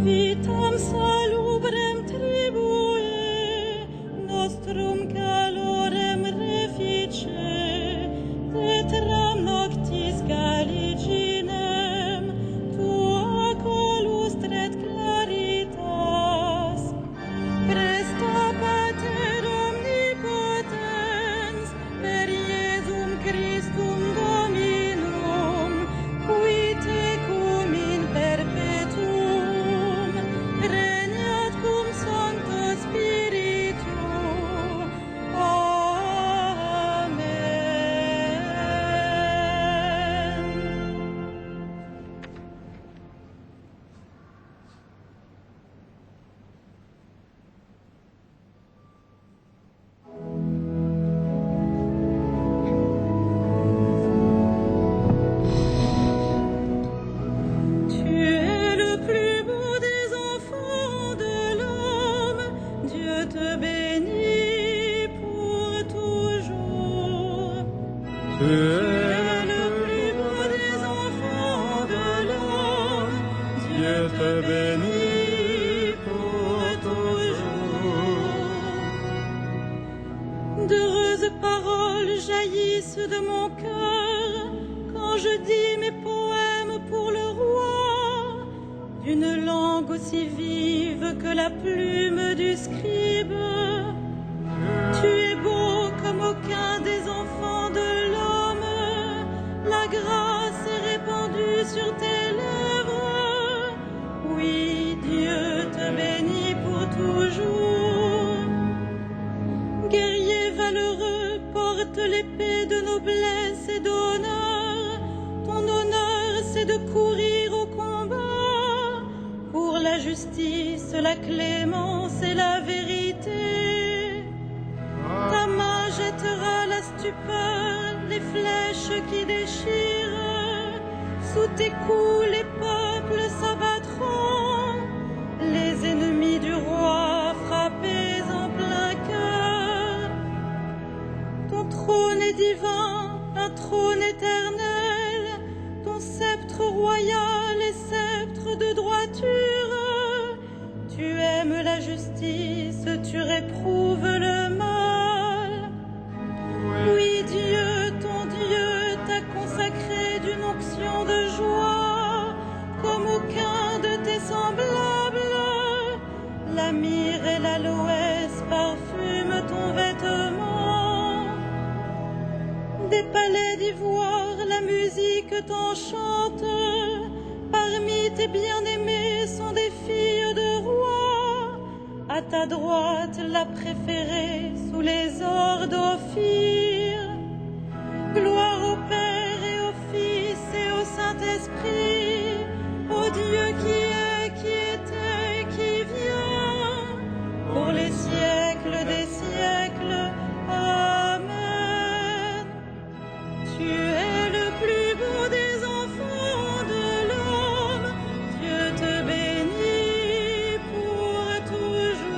vitam salubrem tribue, nostrum calorem refice, tetram noctis galiginem, tua colustret claritas. Presta Pater omnipotens, per Iesum Christum Dominum, qui tecum in perpetuum, regnat cum Sancto Spiritu. Amen. Tu es le plus beau des enfants de l'homme, Dieu te bénit pour toujours. Tu Tu es es le plus beau des enfants de l'homme, Dieu te bénit pour toujours. D'heureuses paroles jaillissent de mon cœur quand je dis mes poèmes pour le roi, d'une langue aussi vive que la plume du scribe. Tu es beau comme aucun des enfants de l'homme, la grâce est répandue sur tes lèvres. Oui, Dieu te bénit pour toujours. Guerrier valeureux, porte l'épée de noblesse et d'honneur. Ton honneur, c'est de courir au combat pour la justice, la clémence et la vérité. Ta main jettera la stupeur, les flèches qui déchirent. Sous tes coups, les peuples s'abattront, les ennemis du roi frappés en plein cœur. Ton trône est divin, un trône éternel, ton sceptre royal est sceptre de droiture. Tu aimes la justice, tu réprouves le mal. Oui, Dieu, ton Dieu, t'a consacré d'une onction de joie, comme aucun de tes semblables. La myrrhe et l'aloès parfument ton vêtement. Des palais d'ivoire, la musique t'enchante. Parmi tes bien-aimés sont des filles de rois. À ta droite, la préférée sous les ors d'Ophir. Gloire au Père et au Fils et au Saint-Esprit, au Dieu qui est, qui était, qui vient, pour les siècles des siècles. Amen. Tu es le plus beau des enfants de l'homme, Dieu te bénit pour toujours.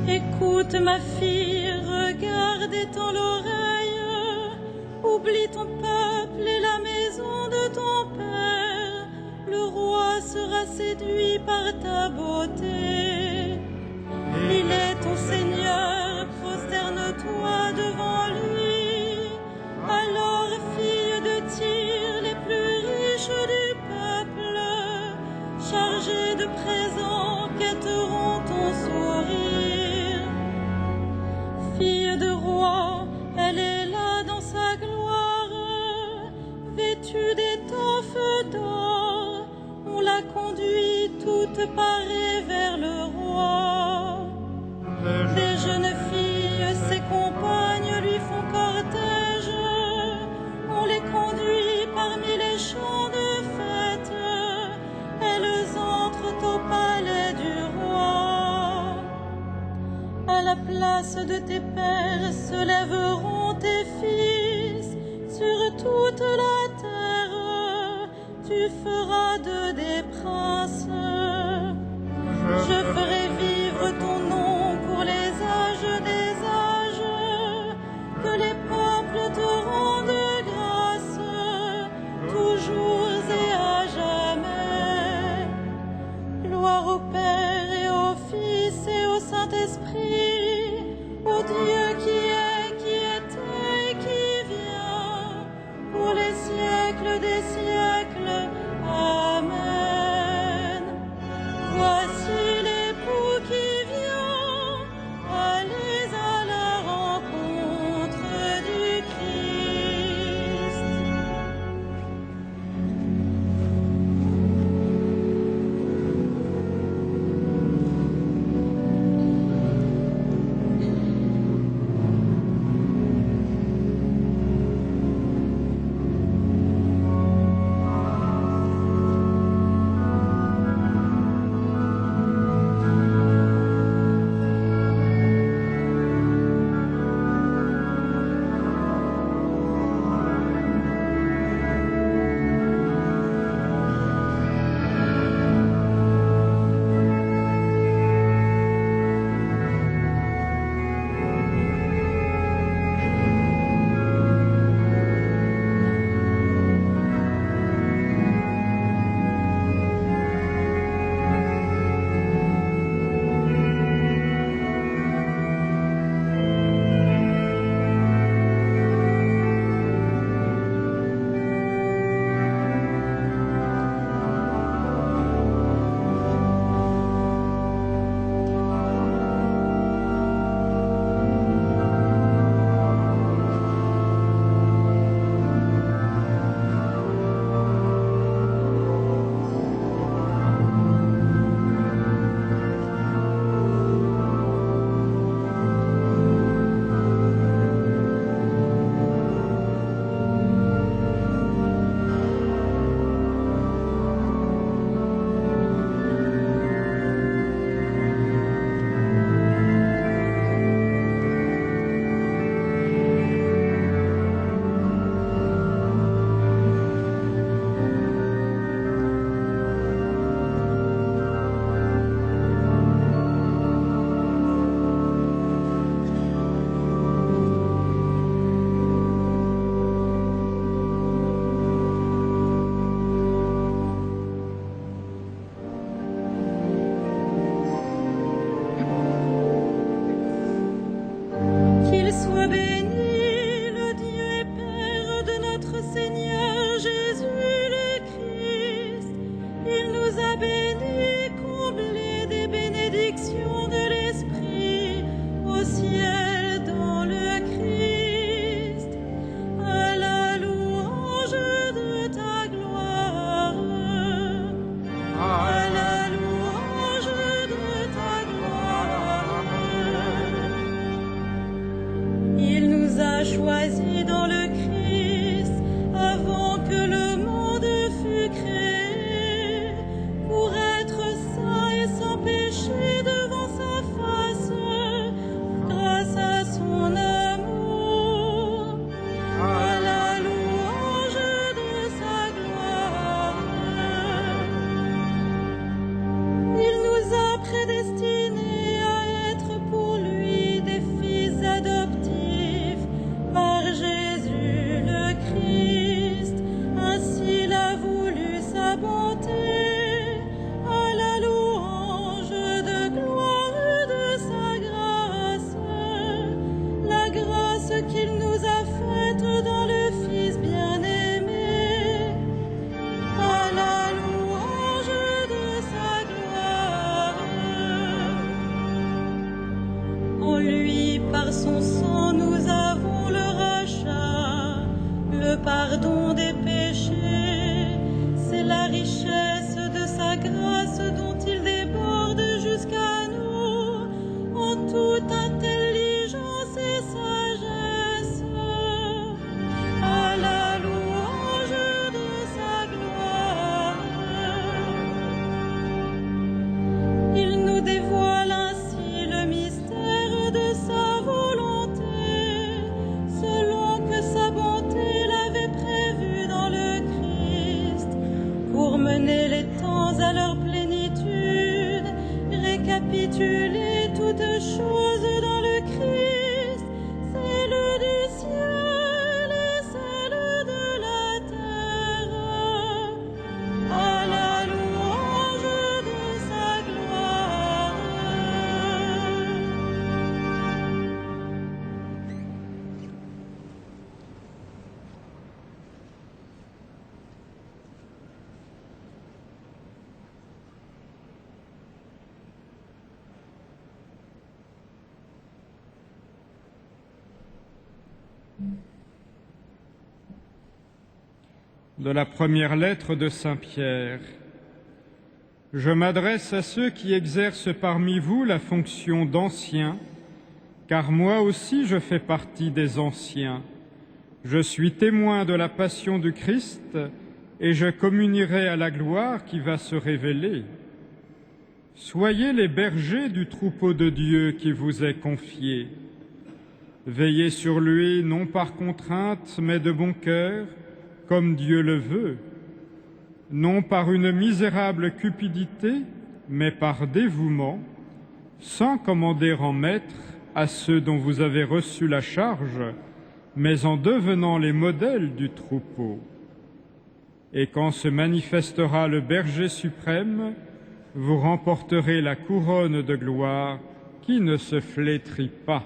Écoute ma fille, regarde et tends l'oreille, oublie ton peuple et la maison de ton père, le roi sera séduit par ta beauté. Il est ton Seigneur, prosterne-toi devant lui. Alors, fille de Tyr, les plus riches du peuple, chargés de présents, quêteront ton sourire. Fille de roi, elle est là dans sa gloire, vêtue d'étoffes d'or, on la conduit toute parée vers le roi. Des jeunes filles, ses compagnes lui font cortège, on les conduit parmi les champs de fête, elles entrent au palais du roi. À la place de tes pères se lèveront tes fils, sur toute la terre tu feras d'eux des princes. Je ferai vivre ton nom pour les âges des âges, que les peuples te rendent grâce, toujours et à jamais. Gloire au Père et au Fils et au Saint-Esprit, au Dieu qui était et qui vient, pour les siècles des siècles. Amen. Voici l'époux qui vient, allez à la rencontre du Christ. choisi dans le Christ avant que le monde fût créé pour grâce dont il déborde jusqu'à nous en toute intelligence et sagesse, à la louange de sa gloire. Il nous dévoile ainsi le mystère de sa volonté, selon que sa bonté l'avait prévu dans le Christ, pour mener les temps à leur plénitude, récapituler toutes choses dans le Christ, celle du ciel et celle de la terre, à la louange de sa gloire. De la première lettre de Saint Pierre. Je m'adresse à ceux qui exercent parmi vous la fonction d'anciens, car moi aussi je fais partie des anciens. Je suis témoin de la passion du Christ et je communierai à la gloire qui va se révéler. Soyez les bergers du troupeau de Dieu qui vous est confié. Veillez sur lui non par contrainte mais de bon cœur, comme Dieu le veut, non par une misérable cupidité, mais par dévouement, sans commander en maître à ceux dont vous avez reçu la charge, mais en devenant les modèles du troupeau. Et quand se manifestera le berger suprême, vous remporterez la couronne de gloire qui ne se flétrit pas.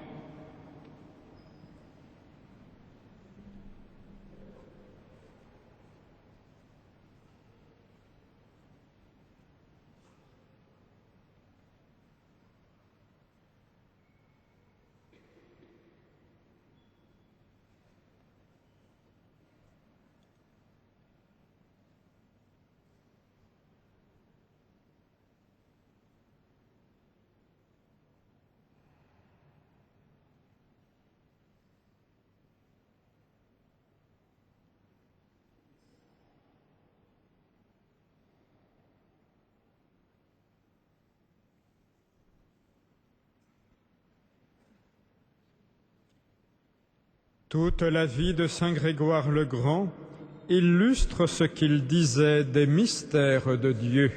Toute la vie de saint Grégoire le Grand illustre ce qu'il disait des mystères de Dieu.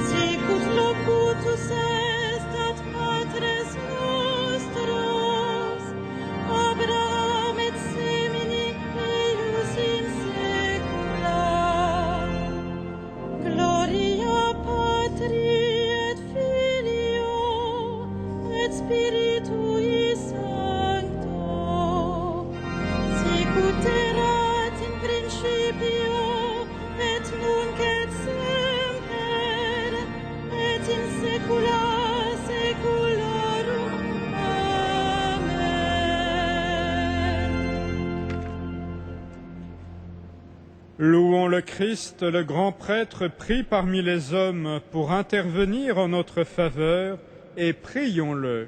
Sicut locutus est ad Patres nostrum, Louons le Christ, le grand prêtre pris parmi les hommes pour intervenir en notre faveur, et prions-le.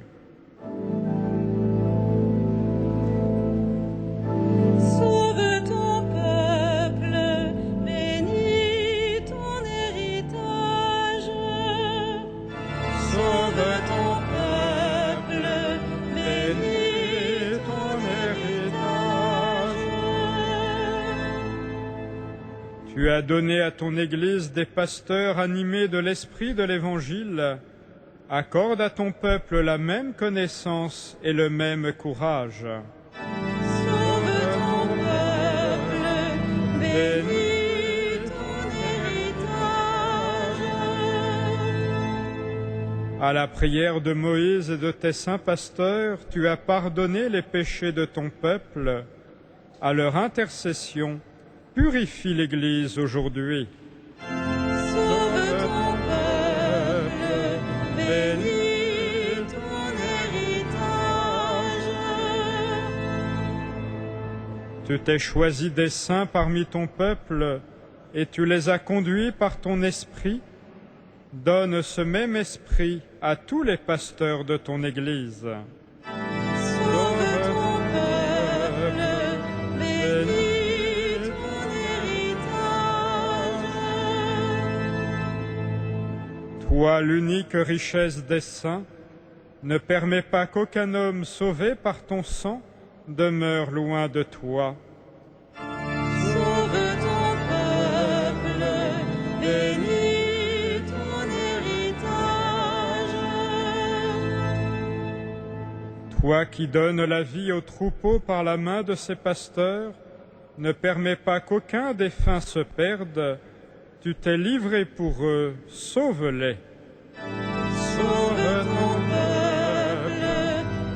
Sauve ton peuple, bénis ton héritage. Sauve ton peuple, bénis ton héritage. Tu as donné à ton Église des pasteurs animés de l'esprit de l'Évangile. Accorde à ton peuple la même connaissance et le même courage. Sauve ton peuple, bénis ton héritage. À la prière de Moïse et de tes saints pasteurs, tu as pardonné les péchés de ton peuple. À leur intercession, purifie l'Église aujourd'hui. Sauve ton peuple, bénis ton héritage. Tu t'es choisi des saints parmi ton peuple et tu les as conduits par ton esprit. Donne ce même esprit à tous les pasteurs de ton Église. Sauve ton peuple, bénis ton héritage. Toi, l'unique richesse des saints, ne permets pas qu'aucun homme sauvé par ton sang demeure loin de toi. Sauve ton peuple, bénis ton héritage. Toi qui donnes la vie aux troupeaux par la main de ses pasteurs, ne permets pas qu'aucun des fins se perde. Tu t'es livré pour eux, sauve-les. Sauve ton peuple,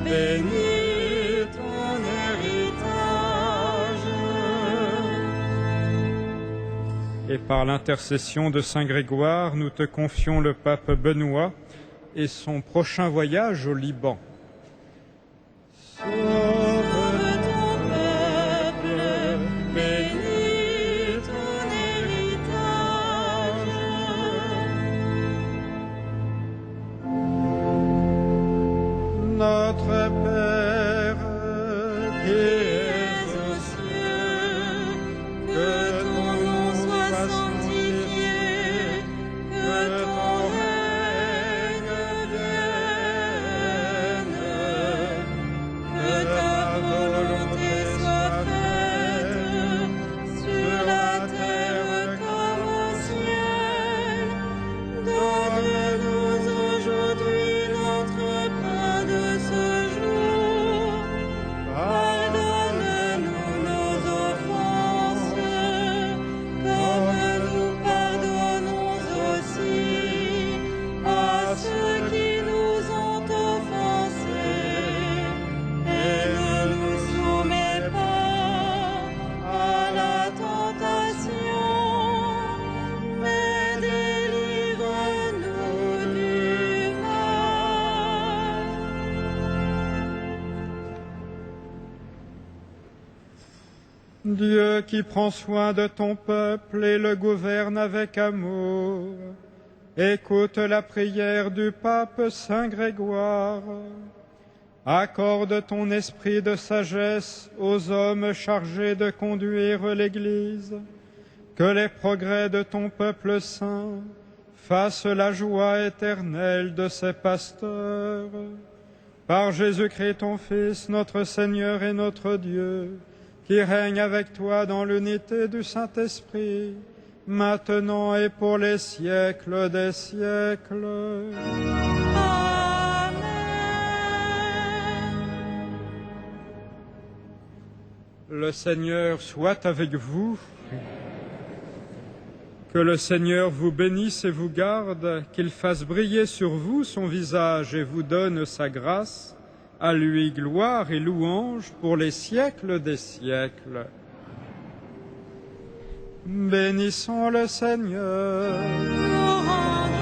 bénis ton héritage. Et par l'intercession de Saint Grégoire, nous te confions le pape Benoît et son prochain voyage au Liban. Sauve ton peuple, bénis ton héritage. Notre Père qui es aux cieux, que ton nom soit sanctifié, que ton règne vienne, que ta volonté soit faite sur la terre comme au ciel. Donne-nous aujourd'hui notre pain de ce jour. Pardonne-nous nos offenses, comme nous pardonnons aussi à ceux qui nous ont offensés. Et ne nous soumets pas à la tentation, mais délivre-nous du mal. Dieu qui prend soin de ton peuple et le gouverne avec amour, écoute la prière du pape Saint Grégoire. Accorde ton esprit de sagesse aux hommes chargés de conduire l'Église, que les progrès de ton peuple saint fassent la joie éternelle de ses pasteurs. Par Jésus-Christ ton Fils, notre Seigneur et notre Dieu, qui règne avec toi dans l'unité du Saint-Esprit, maintenant et pour les siècles des siècles. Amen. Le Seigneur soit avec vous. Que le Seigneur vous bénisse et vous garde, qu'il fasse briller sur vous son visage et vous donne sa grâce. À lui gloire et louange pour les siècles des siècles. Bénissons le Seigneur. Nous rendons